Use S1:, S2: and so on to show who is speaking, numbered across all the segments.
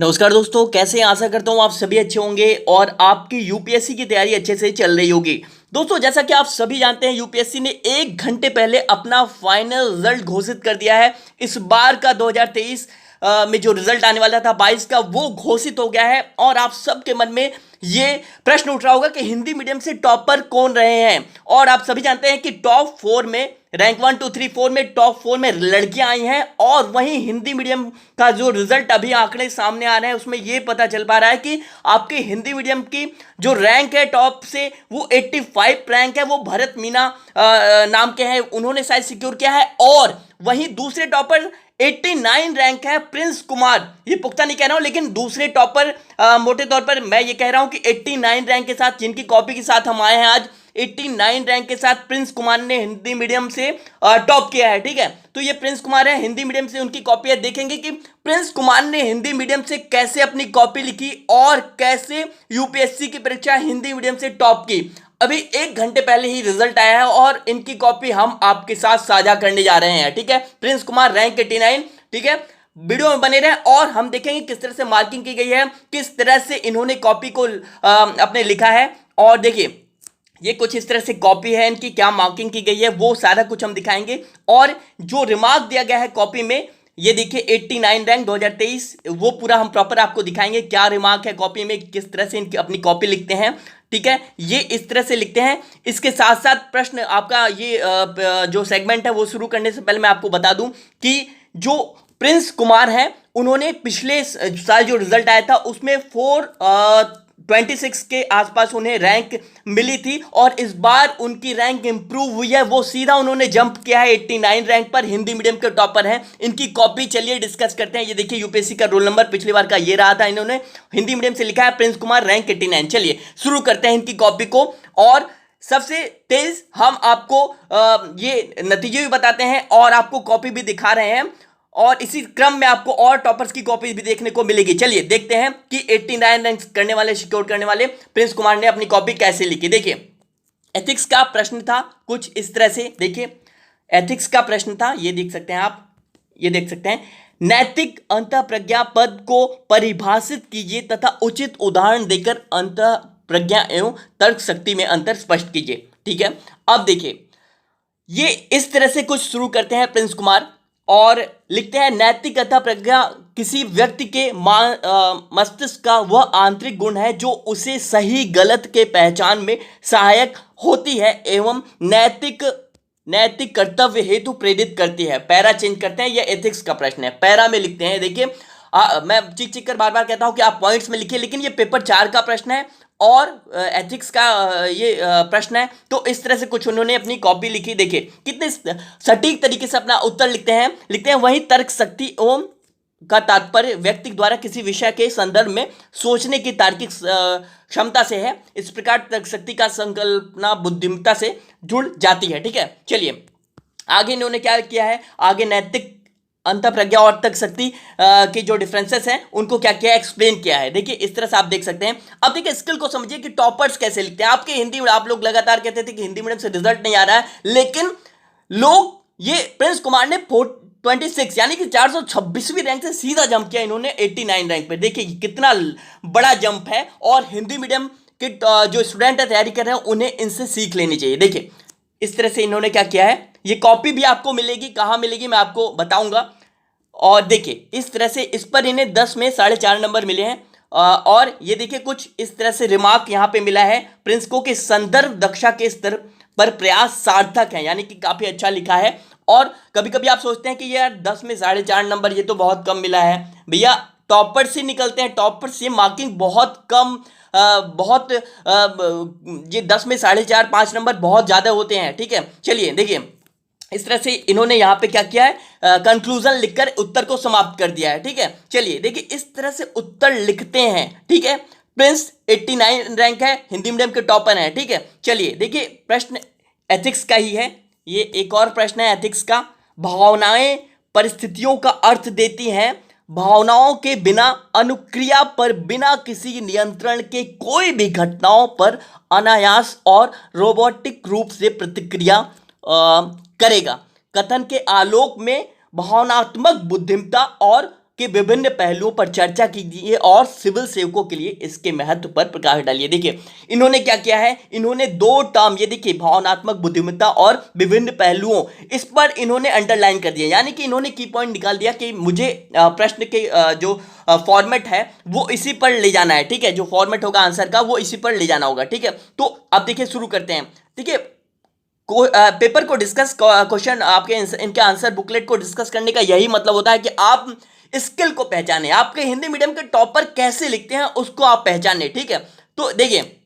S1: नमस्कार दोस्तों, कैसे हैं? आशा करता हूँ आप सभी अच्छे होंगे और आपकी यूपीएससी की तैयारी अच्छे से चल रही होगी। दोस्तों, जैसा कि आप सभी जानते हैं, यूपीएससी ने 1 घंटे पहले अपना फाइनल रिजल्ट घोषित कर दिया है। इस बार का 2023 में जो रिजल्ट आने वाला था 22 का, वो घोषित हो गया है। और आप सबके मन में ये प्रश्न उठ रहा होगा कि हिंदी मीडियम से टॉपर कौन रहे हैं। और आप सभी जानते हैं कि टॉप 4 में, रैंक 1 2 3 4 में, टॉप 4 में लड़कियां आई हैं। और वहीं हिंदी मीडियम का जो रिजल्ट अभी आंकड़े सामने आ रहे हैं, उसमें यह पता चल पा रहा है कि आपके हिंदी मीडियम की जो रैंक है टॉप से, वो 85 रैंक है। वो भरत मीना नाम के हैं, उन्होंने शायद सिक्योर किया है। और वहीं दूसरे टॉपर 89 रैंक है प्रिंस कुमार। ये पुख्ता नहीं कह रहा हूं, लेकिन दूसरे टॉपर मोटे तौर पर मैं ये कह रहा हूं कि 89 रैंक के साथ, जिनकी कॉपी के साथ हम आए हैं आज, 89 रैंक के साथ प्रिंस कुमार ने हिंदी मीडियम से टॉप किया है। ठीक है, तो ये प्रिंस कुमार है, हिंदी मीडियम से उनकी कॉपी है। देखेंगे कि प्रिंस कुमार ने हिंदी मीडियम से कैसे अपनी कॉपी लिखी और कैसे यूपीएससी की परीक्षा हिंदी मीडियम से टॉप की। अभी 1 घंटे पहले ही रिजल्ट आया है और इनकी कॉपी हम आपके साथ साझा करने जा रहे हैं। ठीक है, प्रिंस कुमार रैंक 89। ठीक है, वीडियो में बने रहें और हम देखेंगे किस तरह से मार्किंग की गई है, किस तरह से इन्होंने कॉपी को अपने लिखा है। और देखिए, ये कुछ इस तरह से कॉपी है, इनकी क्या मार्किंग की गई है, वो सारा कुछ हम दिखाएंगे। और जो रिमार्क दिया गया है कॉपी में, ये देखिए 89 रैंक 2023, वो पूरा हम प्रॉपर आपको दिखाएंगे। क्या रिमार्क है कॉपी में, किस तरह से इनकी अपनी कॉपी लिखते हैं। ठीक है, ये इस तरह से लिखते हैं। इसके साथ साथ प्रश्न आपका ये जो सेगमेंट है वो शुरू करने से पहले मैं आपको बता दूं कि जो प्रिंस कुमार हैं, उन्होंने पिछले साल जो रिजल्ट आया था उसमें 426 के आसपास उन्हें रैंक मिली थी। और इस बार उनकी रैंक इंप्रूव हुई है, वो सीधा उन्होंने जंप किया है 89 रैंक पर। हिंदी मीडियम के टॉपर हैं। इनकी कॉपी चलिए डिस्कस करते हैं। ये देखिए, यूपीएससी का रोल नंबर पिछली बार का ये रहा था। इन्होंने हिंदी मीडियम से लिखा है प्रिंस कुमार रैंक 89। चलिए शुरू करते हैं इनकी कॉपी को। और सबसे तेज हम आपको ये नतीजे भी बताते हैं और आपको कॉपी भी दिखा रहे हैं। और इसी क्रम में आपको और टॉपर्स की कॉपी भी देखने को मिलेगी। चलिए देखते हैं कि 89 रैंक करने वाले, सिक्योर करने वाले प्रिंस कुमार ने अपनी कॉपी कैसे लिखी। देखिए, एथिक्स का प्रश्न था कुछ इस तरह से। देखिए, एथिक्स का प्रश्न था, ये देख सकते हैं आप, ये देख सकते हैं। नैतिक अंतःप्रज्ञा पद को परिभाषित कीजिए तथा उचित उदाहरण देकर अंतःप्रज्ञा एवं तर्क शक्ति में अंतर स्पष्ट कीजिए। ठीक है, अब देखिए, ये इस तरह से कुछ शुरू करते हैं प्रिंस कुमार और लिखते हैं, नैतिक अंतःप्रज्ञा किसी व्यक्ति के मस्तिष्क का वह आंतरिक गुण है जो उसे सही गलत के पहचान में सहायक होती है एवं नैतिक कर्तव्य हेतु प्रेरित करती है। पैरा चेंज करते हैं, यह एथिक्स का प्रश्न है। पैरा में लिखते हैं, देखिए मैं चिक चिक कर बार बार कहता हूं कि आप पॉइंट्स में लिखिए, लेकिन ये पेपर 4 का प्रश्न है और एथिक्स का ये प्रश्न है। तो इस तरह से कुछ उन्होंने अपनी कॉपी लिखी। देखिए कितने सटीक तरीके से अपना उत्तर लिखते हैं। वहीं तर्क शक्ति एवं का तात्पर्य व्यक्ति द्वारा किसी विषय के संदर्भ में सोचने की तार्किक क्षमता से है। इस प्रकार तर्क शक्ति का संकल्पना बुद्धिमत्ता से जुड़ जाती है। ठीक है, चलिए आगे इन्होंने क्या किया है, आगे नैतिक अंतःप्रज्ञा और तर्क शक्ति के जो डिफरेंसेस हैं उनको क्या किया, एक्सप्लेन किया है। देखिए इस तरह से आप देख सकते हैं। अब देखिए स्किल को समझिए कि टॉपर्स कैसे लिखते हैं। आपके हिंदी, आप लोग लगातार कहते थे कि हिंदी मीडियम से रिजल्ट नहीं आ रहा है, लेकिन लोग, ये प्रिंस कुमार ने 26 यानी कि 426वीं रैंक से सीधा जंप किया इन्होंने 89 रैंक पे। देखिए कितना बड़ा जंप है और हिंदी मीडियम के जो स्टूडेंट है, तैयारी कर रहे हैं, उन्हें इनसे सीख लेनी चाहिए। देखिए इस तरह से इन्होंने क्या किया है। ये कॉपी भी आपको मिलेगी, कहाँ मिलेगी मैं आपको बताऊंगा। और देखिए इस तरह से इस पर इन्हें 10 में 4.5 नंबर मिले हैं। और ये देखिए कुछ इस तरह से रिमार्क यहाँ पे मिला है प्रिंस को कि संदर्भ दक्षा के स्तर पर प्रयास सार्थक है, यानी कि काफी अच्छा लिखा है। और कभी कभी आप सोचते हैं कि यार 10 में 4.5 नंबर ये तो बहुत कम मिला है। भैया टॉपर से निकलते हैं, टॉपर से मार्किंग बहुत कम, ये 10 में 4.5 5 नंबर बहुत ज़्यादा होते हैं। ठीक है, चलिए देखिए इस तरह से इन्होंने यहाँ पे क्या किया है, कंक्लूजन लिखकर उत्तर को समाप्त कर दिया है। ठीक है, चलिए देखिए इस तरह से उत्तर लिखते हैं। ठीक है, प्रिंस 89 रैंक है, हिंदी मीडियम के टॉपर हैं। ठीक है, चलिए देखिए प्रश्न एथिक्स का ही है। ये एक और प्रश्न है एथिक्स का। भावनाएं परिस्थितियों का अर्थ देती हैं। भावनाओं के बिना अनुक्रिया पर, बिना किसी नियंत्रण के कोई भी घटनाओं पर अनायास और रोबोटिक रूप से प्रतिक्रिया करेगा। कथन के आलोक में भावनात्मक बुद्धिमत्ता और के विभिन्न पहलुओं पर चर्चा कीजिए और सिविल सेवकों के लिए इसके महत्व पर प्रकाश डालिए। देखिए इन्होंने क्या किया है, इन्होंने दो टर्म, ये देखिए भावनात्मक बुद्धिमत्ता और विभिन्न पहलुओं, इस पर इन्होंने अंडरलाइन कर दिया, यानी कि इन्होंने की पॉइंट निकाल दिया कि मुझे प्रश्न के जो फॉर्मेट है वो इसी पर ले जाना है, ठीक है, जो फॉर्मेट होगा आंसर का वो इसी पर ले जाना होगा, ठीक है। तो अब देखिए शुरू करते हैं। देखिए पेपर को डिस्कस, क्वेश्चन आपके इनके आंसर बुकलेट को डिस्कस करने का यही मतलब होता है कि आप स्किल को पहचाने, आपके हिंदी मीडियम के टॉपर कैसे लिखते हैं उसको आप पहचाने, ठीक है। तो देखिए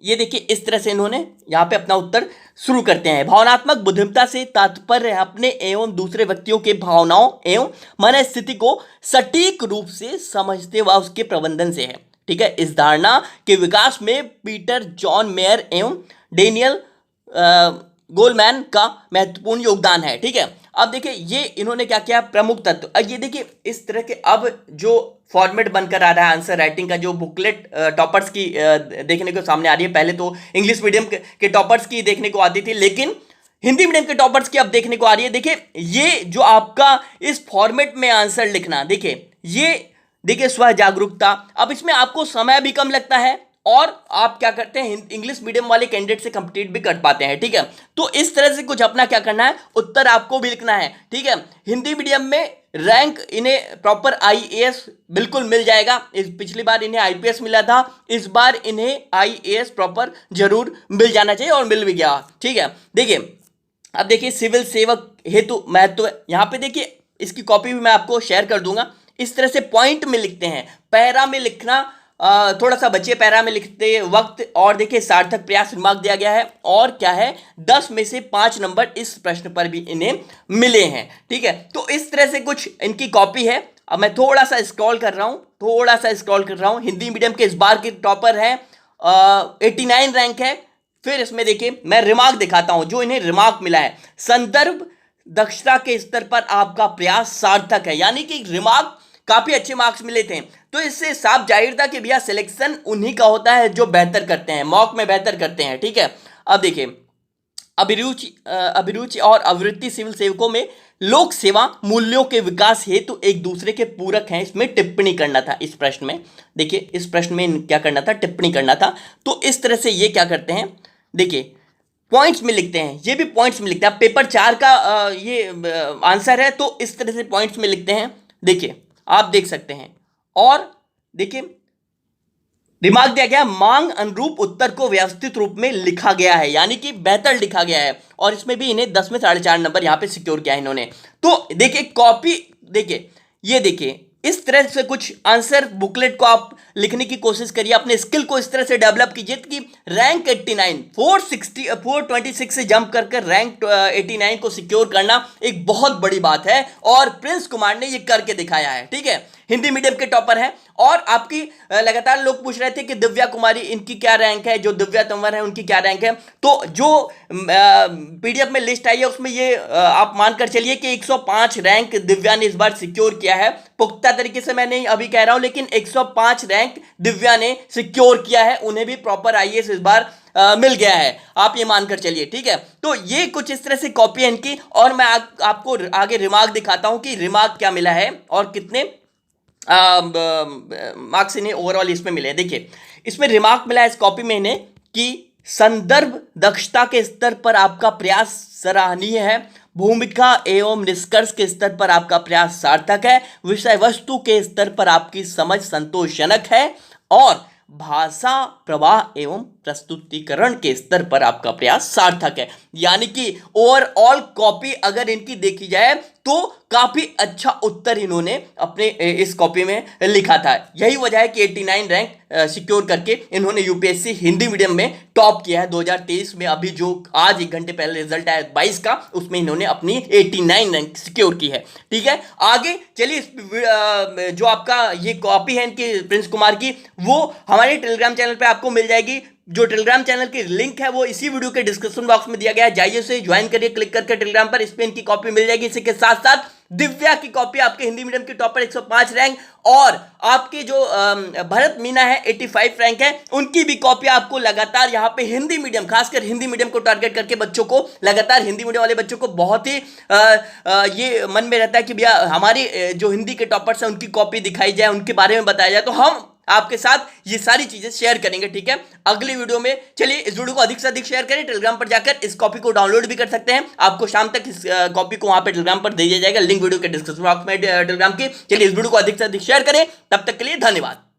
S1: ये देखिए इस तरह से इन्होंने यहाँ पे अपना उत्तर शुरू करते हैं। भावनात्मक बुद्धिमत्ता से तात्पर्य अपने एवं दूसरे व्यक्तियों के भावनाओं एवं मन स्थिति को सटीक रूप से समझते व उसके प्रबंधन से है, ठीक है। इस धारणा के विकास में पीटर जॉन मेयर एवं डेनियल गोलमैन का महत्वपूर्ण योगदान है, ठीक है। अब देखिए ये इन्होंने क्या किया, प्रमुख तत्व, अब ये देखिए इस तरह के अब जो फॉर्मेट बनकर आ रहा है आंसर राइटिंग का, जो बुकलेट टॉपर्स की देखने को सामने आ रही है। पहले तो इंग्लिश मीडियम के टॉपर्स की देखने को आती थी, लेकिन हिंदी मीडियम के टॉपर्स की अब देखने को आ रही है। देखिए ये जो आपका इस फॉर्मेट में आंसर लिखना, देखिए ये देखिए स्व जागरूकता, अब इसमें आपको समय भी कम लगता है और आप क्या करते हैं इंग्लिश मीडियम वाले कैंडिडेट से कंप्लीट भी कर पाते हैं, ठीक है। तो इस तरह से कुछ अपना क्या करना है, उत्तर आपको भी लिखना है, ठीक है। हिंदी मीडियम में रैंक इन्हें प्रॉपर आईएएस बिल्कुल मिल जाएगा, इस पिछली बार इन्हें आईपीएस मिला था, इस बार इन्हें आईएएस प्रॉपर जरूर मिल जाना चाहिए और मिल भी गया, ठीक है। देखिए अब देखिए सिविल सेवक हेतु महत्व, यहाँ पे देखिए इसकी कॉपी भी मैं आपको शेयर कर दूंगा। इस तरह से पॉइंट में लिखते हैं, पैरा में लिखना थोड़ा सा बचिए पैरा में लिखते वक्त, और देखिए सार्थक प्रयास रिमार्क दिया गया है, और क्या है 10 में से 5 नंबर इस प्रश्न पर भी इन्हें मिले हैं, ठीक है। तो इस तरह से कुछ इनकी कॉपी है। अब मैं थोड़ा सा स्क्रॉल कर रहा हूँ, हिंदी मीडियम के इस बार के टॉपर है, 89 रैंक है। फिर इसमें देखिए मैं रिमार्क दिखाता हूं, जो इन्हें रिमार्क मिला है, संदर्भ दक्षता के स्तर पर आपका प्रयास सार्थक है, यानी कि रिमार्क काफी अच्छे मार्क्स मिले थे। तो इससे साफ जाहिर था कि भैया सिलेक्शन उन्हीं का होता है जो बेहतर करते हैं, मॉक में बेहतर करते हैं, ठीक है। अब देखिए अभिरुचि और आवृत्ति सिविल सेवकों में लोक सेवा मूल्यों के विकास हेतु एक दूसरे के पूरक हैं, इसमें टिप्पणी करना था। इस प्रश्न में देखिए, इस प्रश्न में क्या करना था, टिप्पणी करना था। तो इस तरह से ये क्या करते हैं, देखिए पॉइंट्स में लिखते हैं, ये भी पॉइंट्स में लिखते हैं। पेपर 4 का ये आंसर है, तो इस तरह से पॉइंट्स में लिखते हैं। देखिए आप देख सकते हैं, और देखिए रिमार्क दिया गया, मांग अनुरूप उत्तर को व्यवस्थित रूप में लिखा गया है, यानी कि बेहतर लिखा गया है, और इसमें भी इन्हें 10 में 4.5 नंबर यहाँ पे सिक्योर किया है इन्होंने। तो देखिए कॉपी, देखिए ये देखिए इस तरह से कुछ आंसर बुकलेट को आप लिखने की कोशिश करिए, अपने स्किल को इस तरह से डेवलप कीजिए कि रैंक 89 426 से जंप करके रैंक 89 को सिक्योर करना एक बहुत बड़ी बात है, और प्रिंस कुमार ने ये करके दिखाया है, ठीक है। हिंदी मीडियम के टॉपर हैं, और आपकी लगातार लोग पूछ रहे थे कि दिव्या कुमारी इनकी क्या रैंक है, जो दिव्या तंवर है उनकी क्या रैंक है। तो जो पीडीएफ में लिस्ट आई है उसमें ये आप मानकर चलिए कि 105 रैंक दिव्या ने इस बार सिक्योर किया है। पुख्ता तरीके से मैं नहीं अभी कह रहा हूं, लेकिन 105 रैंक दिव्या ने सिक्योर किया है, उन्हें भी प्रॉपर आईएएस इस बार मिल गया है, आप ये मानकर चलिए, ठीक है। तो ये कुछ इस तरह से कॉपी है इनकी, और मैं आपको आगे रिमार्क दिखाता हूं कि रिमार्क क्या मिला है और कितने मार्क्स इन्हें ओवरऑल इसमें मिले। देखिए इसमें रिमार्क मिला है इस कॉपी में इन्हें कि संदर्भ दक्षता के स्तर पर आपका प्रयास सराहनीय है, भूमिका एवं निष्कर्ष के स्तर पर आपका प्रयास सार्थक है, विषय वस्तु के स्तर पर आपकी समझ संतोषजनक है, और भाषा प्रवाह एवं प्रस्तुतिकरण के स्तर पर आपका प्रयास सार्थक है। यानी कि ओवरऑल कॉपी अगर इनकी देखी जाए तो काफी अच्छा उत्तर इन्होंने अपने इस कॉपी में लिखा था। यही वजह है कि 89 रैंक सिक्योर करके इन्होंने यूपीएससी हिंदी मीडियम में टॉप किया है 2023 में। अभी जो आज 1 घंटे पहले रिजल्ट आया 22 का, उसमें इन्होंने अपनी 89 रैंक सिक्योर की है, ठीक है। आगे चलिए, जो आपका ये कॉपी है इनकी प्रिंस कुमार की, वो हमारे टेलीग्राम चैनल पे आपको मिल जाएगी। जो टेलीग्राम चैनल की लिंक है वो इसी वीडियो के डिस्क्रिप्शन बॉक्स में दिया गया है, जाइए उसे ज्वाइन करिए क्लिक करके टेलीग्राम पर, इस पे इनकी कॉपी मिल जाएगी। इसी के साथ साथ दिव्या की कॉपी आपके हिंदी मीडियम की टॉपर 105 रैंक, और आपके जो भरत मीना है 85 रैंक है, उनकी भी कॉपी आपको लगातार यहाँ पे हिंदी मीडियम, खासकर हिंदी मीडियम को टारगेट करके बच्चों को, लगातार हिंदी मीडियम वाले बच्चों को बहुत ही ये मन में रहता है कि भैया हमारे जो हिंदी के टॉपर्स हैं उनकी कॉपी दिखाई जाए, उनके बारे में बताया जाए। तो हम आपके साथ ये सारी चीजें शेयर करेंगे, ठीक है, अगली वीडियो में। चलिए इस वीडियो को अधिक से अधिक शेयर करें, टेलीग्राम पर जाकर इस कॉपी को डाउनलोड भी कर सकते हैं। आपको शाम तक इस कॉपी को वहां पे टेलीग्राम पर दे दिया जाएगा, लिंक वीडियो के डिस्क्रिप्शन बॉक्स में टेलीग्राम की। चलिए इस वीडियो को अधिक से अधिक शेयर करें, तब तक के लिए धन्यवाद।